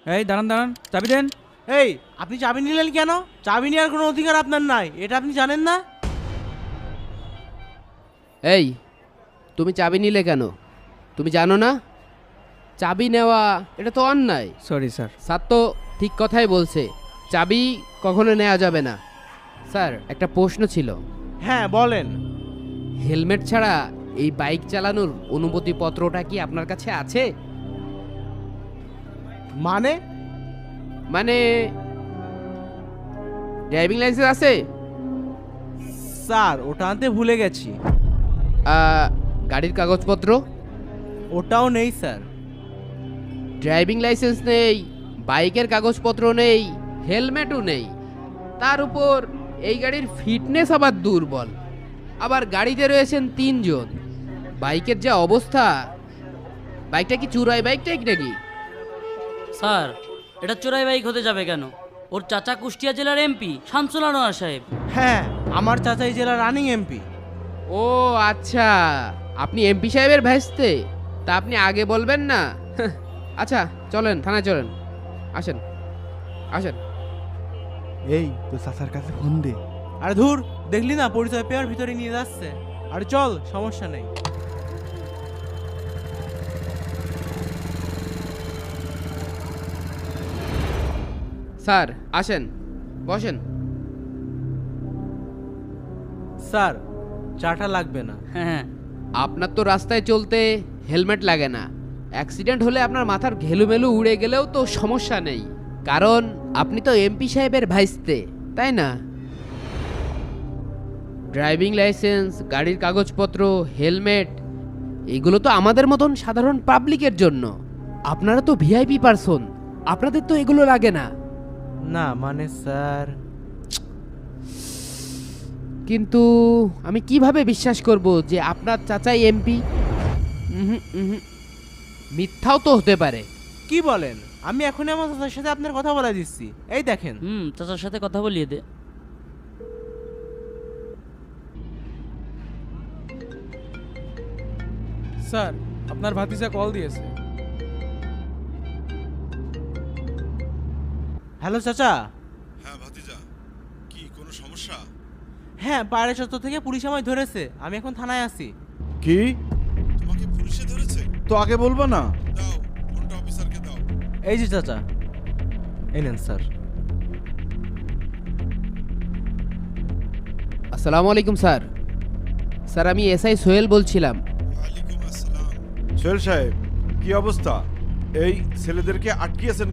এই দাঁড়ান দাঁড়ান, চাবি দেন। এই আপনি চাবি নিলেন কেন? চাবি নেওয়ার কোনো অধিকার আপনার নাই, এটা আপনি জানেন না? এই তুমি চাবি নিলে কেন? তুমি জানো না চাবি নেওয়া এটা তো অন্যায়। Sorry sir. স্যার তো ঠিক কথাই বলছে, চাবি কখনো নেওয়া যাবে না। স্যার একটা প্রশ্ন ছিল, হ্যাঁ বলেন। হেলমেট ছাড়া এই বাইক চালানোর অনুমতিপত্রটা কি আপনার কাছে আছে? মানে? মানে ড্রাইভিং লাইসেন্স আছে? স্যার ওটা আনতে ভুলে গেছি। গাড়ির কাগজপত্র? ওটাও নেই স্যার। ড্রাইভিং লাইসেন্স নেই, বাইকের কাগজপত্র নেই, হেলমেটও নেই, তার উপর এই গাড়ির ফিটনেস আবার দুর্বল, আবার গাড়িতে রয়েছেন 3 জন। বাইকের যা অবস্থা, বাইকটা কি চুরাই বাইক টাইক নাকি? স্যার এটা চোরাই বাইক হতে যাবে কেন? ওর চাচা কুষ্টিয়া জেলার এমপি শামসুল আনোয়ার সাহেব। হ্যাঁ আমার চাচা এই জেলার রানিং এমপি। ও আচ্ছা, আপনি এমপি সাহেবের ভাইস্তে, তা আপনি আগে বলবেন না? আচ্ছা চলেন, থানায় চলেন, আসেন আসেন। এই তো চাচার কাছে ফোন দে। আরে ধুর, দেখলি না পরিচয় পেয়ার ভিতরে নিয়ে যাচ্ছে। আরে চল, সমস্যা নেই। স্যার আসেন, বসেন। স্যার চাটা লাগবে না। হ্যাঁ আপনার তো রাস্তায় চলতে হেলমেট লাগে না, অ্যাক্সিডেন্ট হলে আপনার মাথার ঘেলুমেলু উড়ে গেলেও তো সমস্যা নেই, কারণ আপনি তো এমপি সাহেবের ভাইস্তে, তাই না? ড্রাইভিং লাইসেন্স, গাড়ির কাগজপত্র, হেলমেট, এগুলো তো আমাদের মতন সাধারণ পাবলিকের জন্য। আপনারা তো ভিআইপি পারসন, আপনাদের তো এগুলো লাগে না। না মানে স্যার। কিন্তু আমি কিভাবে বিশ্বাস করব যে আপনার চাচাই এমপি? মিথ্যাও তো হতে পারে। কি বলেন? আমি এখনই আমার চাচার সাথে আপনার কথা বলে দিচ্ছি। এই দেখেন। চাচার সাথে কথা বলিয়ে দে। স্যার আপনার ভাতিজা কল দিয়েছে। হ্যালো চাচা। হ্যাঁ ভাতিজা, কি কোনো সমস্যা? হ্যাঁ পাহাড়ের চত্বর থেকে পুলিশ আমায় ধরেছে, আমি এখন থানায় আছি। কি? তোমাকে পুলিশে ধরেছে? তো আগে বলবো না? দাও ফোনটা অফিসারকে দাও। এই যে চাচা, এই নেন স্যার। আসসালামু আলাইকুম স্যার। স্যার আমি এসআই সোহেল বলছিলাম। ওয়ালাইকুম আসসালাম। সোহেল সাহেব, কি অবস্থা? এই ছেলেদেরকে আটকিয়েছেন